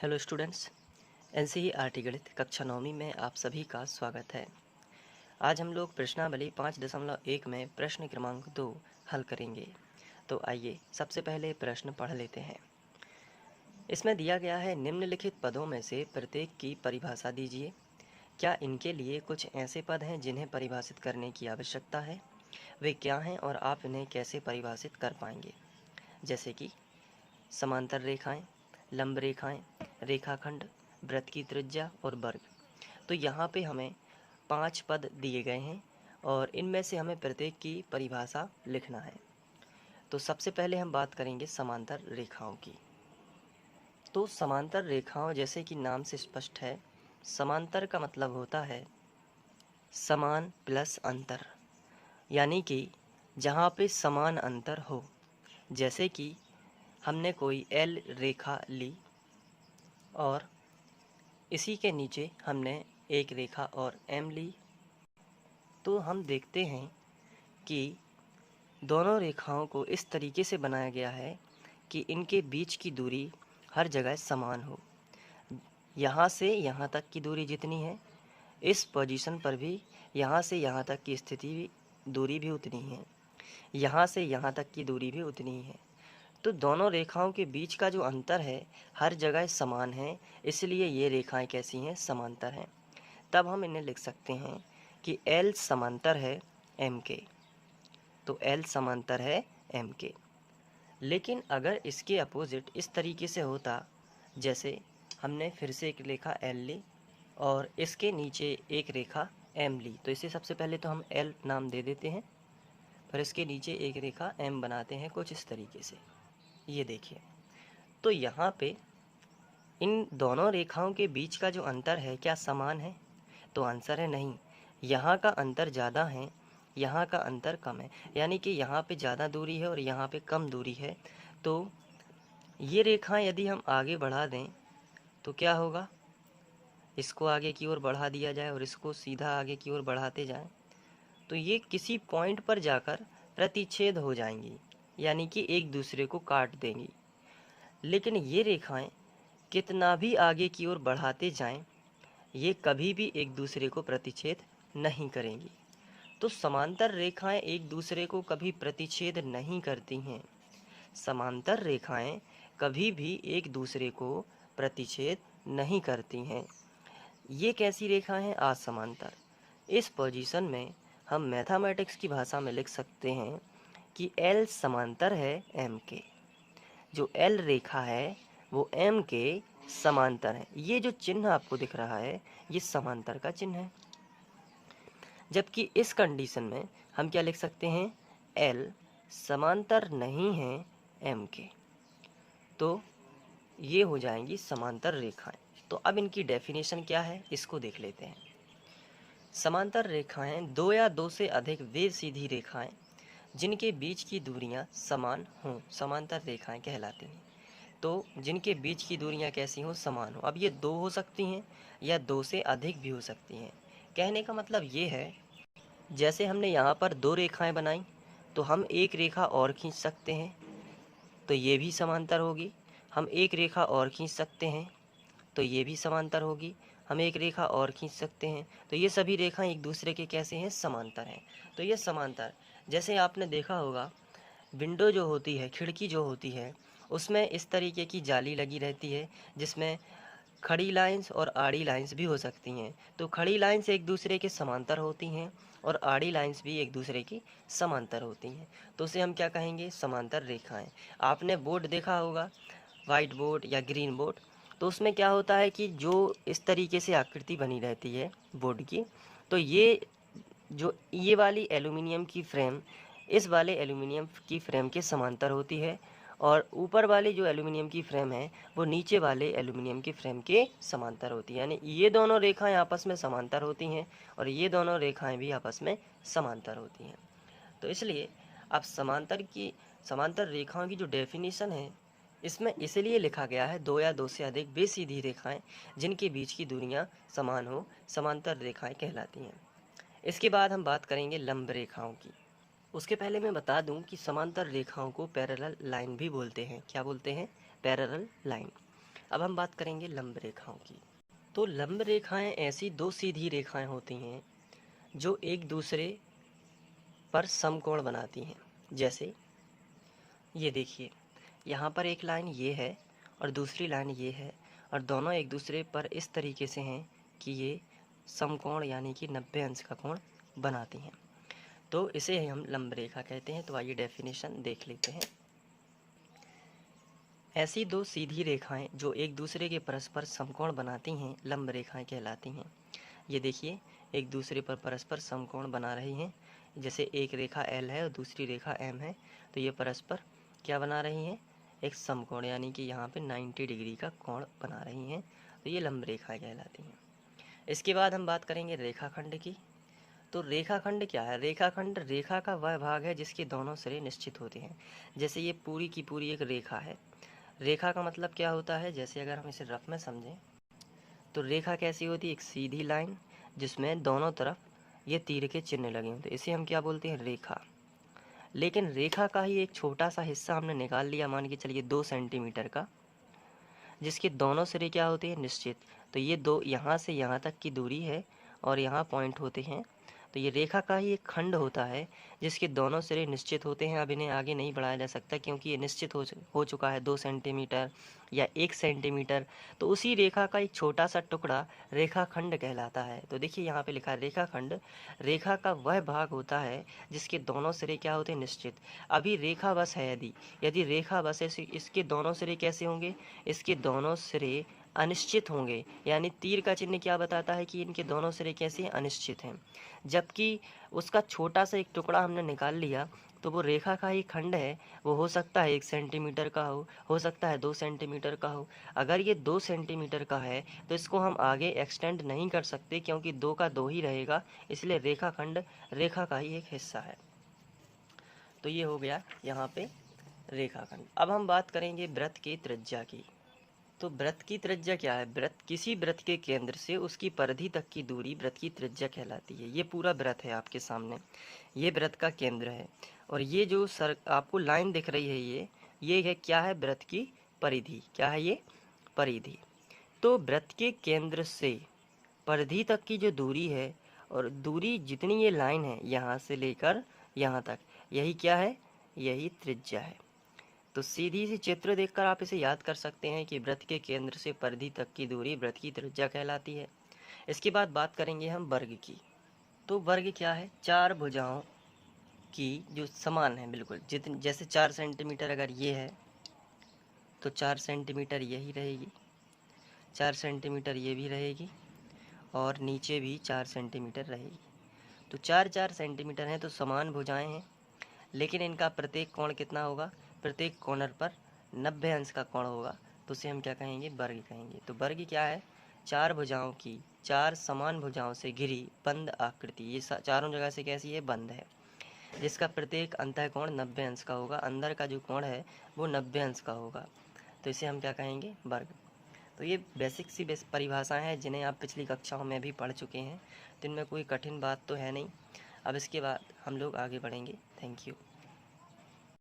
Hello students, NCERT गणित कक्षा 9वीं में आप सभी का स्वागत है। आज हम लोग प्रश्नावली 5.1 में प्रश्न क्रमांक 2 हल करेंगे। तो आइए सबसे पहले प्रश्न पढ़ लेते हैं। इसमें दिया गया है, निम्नलिखित पदों में से प्रत्येक की परिभाषा दीजिए। क्या इनके लिए कुछ ऐसे पद हैं जिन्हें परिभाषित करने की आवश्यकता है? वे क्या हैं और आप इन्हें कैसे परिभाषित कर पाएंगे? जैसे कि समांतर रेखाएं, लंब रेखाएं, रेखाखंड, वृत्त की त्रिज्या और वर्ग। तो यहाँ पे हमें 5 पद दिए गए हैं और इनमें से हमें प्रत्येक की परिभाषा लिखना है। तो सबसे पहले हम बात करेंगे समांतर रेखाओं की। तो समांतर रेखाओं, जैसे कि नाम से स्पष्ट है, समांतर का मतलब होता है समान प्लस अंतर, यानी कि जहाँ पे समान अंतर हो। जैसे कि हमने कोई एल रेखा ली और इसी के नीचे हमने एक रेखा और एम ली, तो हम देखते हैं कि दोनों रेखाओं को इस तरीके से बनाया गया है कि इनके बीच की दूरी हर जगह समान हो। यहाँ से यहाँ तक की दूरी जितनी है, इस पोजीशन पर भी यहाँ से यहाँ तक की स्थिति दूरी भी उतनी है, यहाँ से यहाँ तक की दूरी भी उतनी ही है। तो दोनों रेखाओं के बीच का जो अंतर है हर जगह समान है, इसलिए ये रेखाएं कैसी हैं? समांतर हैं। तब हम इन्हें लिख सकते हैं कि L समांतर है M के। तो L समांतर है M के। लेकिन अगर इसके अपोजिट इस तरीके से होता, जैसे हमने फिर से एक रेखा L ली और इसके नीचे एक रेखा M ली, तो इसे सबसे पहले तो हम L नाम दे देते हैं, फिर इसके नीचे एक रेखा M बनाते हैं कुछ इस तरीके से। ये देखिए, तो यहाँ पे इन दोनों रेखाओं के बीच का जो अंतर है क्या समान है? तो आंसर है नहीं। यहाँ का अंतर ज़्यादा है, यहाँ का अंतर कम है, यानी कि यहाँ पे ज़्यादा दूरी है और यहाँ पे कम दूरी है। तो ये रेखाएं यदि हम आगे बढ़ा दें तो क्या होगा? इसको आगे की ओर बढ़ा दिया जाए और इसको सीधा आगे की ओर बढ़ाते जाएं, तो ये किसी पॉइंट पर जाकर प्रतिच्छेद हो जाएंगी, यानी कि एक दूसरे को काट देंगी। लेकिन ये रेखाएं कितना भी आगे की ओर बढ़ाते जाएं, ये कभी भी एक दूसरे को प्रतिच्छेद नहीं करेंगी। तो समांतर रेखाएं एक दूसरे को कभी प्रतिच्छेद नहीं करती हैं। समांतर रेखाएं कभी भी एक दूसरे को प्रतिच्छेद नहीं करती हैं। ये कैसी रेखाएं हैं? असमांतर। इस पोजीशन में हम मैथमेटिक्स की भाषा में लिख सकते हैं कि L समांतर है M के। जो L रेखा है वो M के समांतर है। ये जो चिन्ह आपको दिख रहा है ये समांतर का चिन्ह है। जबकि इस कंडीशन में हम क्या लिख सकते हैं? L समांतर नहीं है M के। तो ये हो जाएंगी समांतर रेखाएं। तो अब इनकी डेफिनेशन क्या है इसको देख लेते हैं। समांतर रेखाएं दो या दो से अधिक वे सीधी रेखाएं जिनके बीच की दूरियां समान हों, समांतर रेखाएं कहलाती हैं। तो जिनके बीच की दूरियां कैसी हों? समान हो। अब ये दो हो सकती हैं या दो से अधिक भी हो सकती हैं। कहने का मतलब ये है, जैसे हमने यहाँ पर दो रेखाएं बनाई तो हम एक रेखा और खींच सकते हैं, तो ये भी समांतर होगी। हम एक रेखा और खींच सकते हैं तो ये भी समांतर होगी। हम एक रेखा और खींच सकते हैं, तो ये सभी रेखाएं एक दूसरे के कैसे हैं? समांतर हैं। तो ये समांतर, जैसे आपने देखा होगा विंडो जो होती है, खिड़की जो होती है, उसमें इस तरीके की जाली लगी रहती है जिसमें खड़ी लाइंस और आड़ी लाइंस भी हो सकती हैं। तो खड़ी लाइंस एक दूसरे के समांतर होती हैं और आड़ी लाइंस भी एक दूसरे की समांतर होती हैं। तो उसे हम क्या कहेंगे? समांतर रेखाएं। आपने बोर्ड देखा होगा, वाइट बोर्ड या ग्रीन बोर्ड, तो उसमें क्या होता है कि जो इस तरीके से आकृति बनी रहती है बोर्ड की, तो ये वाली एल्युमिनियम की फ्रेम इस वाले एल्युमिनियम की फ्रेम के समांतर होती है और ऊपर वाली जो एल्युमिनियम की फ्रेम है वो नीचे वाले एल्युमिनियम की फ्रेम के समांतर होती है। यानी ये दोनों रेखाएं आपस में समांतर होती हैं और ये दोनों रेखाएं भी आपस में समांतर होती हैं। तो इसलिए अब समांतर रेखाओं की जो डेफिनेशन है इसमें इसलिए लिखा गया है, दो या दो से अधिक बेसीधी रेखाएं जिनके बीच की दूरियां समान हो, समांतर रेखाएं कहलाती हैं। इसके बाद हम बात करेंगे लंब रेखाओं की। उसके पहले मैं बता दूं कि समांतर रेखाओं को पैरेलल लाइन भी बोलते हैं। क्या बोलते हैं? Parallel line. अब हम बात करेंगे लंब रेखाओं की। तो लंब रेखाएं ऐसी दो सीधी रेखाएं होती हैं जो एक दूसरे पर समकोण बनाती हैं। जैसे ये देखिए, यहाँ पर एक लाइन ये है और दूसरी लाइन ये है, और दोनों एक दूसरे पर इस तरीके से हैं कि ये समकोण यानी कि 90 अंश का कोण बनाती हैं। तो इसे हम लंब रेखा कहते हैं। तो आइए डेफिनेशन देख लेते हैं। ऐसी दो सीधी रेखाएं जो एक दूसरे के परस्पर समकोण बनाती हैं लंब रेखाएं कहलाती हैं। ये देखिए, एक दूसरे पर परस्पर समकोण बना रही हैं। जैसे एक रेखा L है और दूसरी रेखा M है, तो ये परस्पर क्या बना रही हैं? एक समकोण, यानी कि यहाँ पे 90 डिग्री का कोण बना रही हैं। तो ये लंब रेखाएं कहलाती हैं। इसके बाद हम बात करेंगे रेखाखंड की। तो रेखाखंड क्या है? रेखाखंड रेखा का वह भाग है जिसके दोनों सिरे निश्चित होते हैं। जैसे ये पूरी की पूरी एक रेखा है। रेखा का मतलब क्या होता है? जैसे अगर हम इसे रफ में समझें तो रेखा कैसी होती है? एक सीधी लाइन जिसमें दोनों तरफ ये तीर के चिन्ह लगे होते हैं, इसे हम क्या बोलते हैं? रेखा। लेकिन रेखा का ही एक छोटा सा हिस्सा हमने निकाल लिया, मान के चलिए 2 सेंटीमीटर का, जिसके दोनों सिरे क्या होते हैं? निश्चित। तो ये दो यहाँ से यहाँ तक की दूरी है और यहाँ पॉइंट होते हैं। तो ये रेखा का ही एक खंड होता है जिसके दोनों सिरे निश्चित होते हैं। अब इन्हें आगे नहीं बढ़ाया जा सकता क्योंकि ये निश्चित हो चुका है 2 सेंटीमीटर या 1 सेंटीमीटर। तो उसी रेखा का एक छोटा सा टुकड़ा रेखाखंड कहलाता है। तो देखिए यहाँ पे लिखा है रेखाखंड रेखा का वह भाग होता है जिसके दोनों सिरे क्या होते हैं? निश्चित। अभी रेखा बस है, यदि रेखा बस है, इसके दोनों सिरे कैसे होंगे? इसके दोनों सिरे अनिश्चित होंगे। यानी तीर का चिन्ह क्या बताता है कि इनके दोनों सिरे कैसे हैं? अनिश्चित हैं। जबकि उसका छोटा सा एक टुकड़ा हमने निकाल लिया, तो वो रेखा का ही खंड है। वो हो सकता है 1 सेंटीमीटर का हो सकता है 2 सेंटीमीटर का हो। अगर ये 2 सेंटीमीटर का है तो इसको हम आगे एक्सटेंड नहीं कर सकते क्योंकि 2 का 2 ही रहेगा, इसलिए रेखाखंड रेखा का ही एक हिस्सा है। तो ये हो गया यहाँ पे रेखाखंड। अब हम बात करेंगे वृत्त की त्रिज्या की। तो वृत्त की त्रिज्या क्या है? वृत्त, किसी वृत्त के केंद्र से उसकी परिधि तक की दूरी वृत्त की त्रिज्या कहलाती है। ये पूरा वृत्त है आपके सामने, ये वृत्त का केंद्र है, और ये जो आपको लाइन दिख रही है ये है क्या है? वृत्त की परिधि। क्या है ये? परिधि। तो वृत्त के केंद्र से परिधि तक की जो दूरी है, और दूरी जितनी ये लाइन है यहाँ से लेकर यहाँ तक, यही क्या है? यही त्रिज्या है। तो सीधी सी चित्र देखकर आप इसे याद कर सकते हैं कि वृत्त के केंद्र से परिधि तक की दूरी वृत्त की त्रिज्या कहलाती है। इसके बाद बात करेंगे हम वर्ग की। तो वर्ग क्या है? चार भुजाओं की जो समान है बिल्कुल, जितनी, जैसे 4 सेंटीमीटर अगर ये है तो 4 सेंटीमीटर यही रहेगी, 4 सेंटीमीटर ये भी रहेगी, और नीचे भी 4 सेंटीमीटर रहेगी। तो 4-4 सेंटीमीटर हैं तो समान भुजाएं हैं, लेकिन इनका प्रत्येक कोण कितना होगा? प्रत्येक कॉर्नर पर 90 अंश का कोण होगा। तो उसे हम क्या कहेंगे? वर्ग कहेंगे। तो वर्ग क्या है? 4 भुजाओं की, 4 समान भुजाओं से घिरी बंद आकृति। ये चारों जगह से कैसी है? बंद है, जिसका प्रत्येक अंतः कोण 90 अंश का होगा। अंदर का जो कोण है वो 90 अंश का होगा। तो इसे हम क्या कहेंगे? वर्ग। तो ये बेसिक सी परिभाषाएं हैं जिन्हें आप पिछली कक्षाओं में भी पढ़ चुके हैं, तो इनमें कोई कठिन बात तो है नहीं। अब इसके बाद हम लोग आगे बढ़ेंगे। Thank you.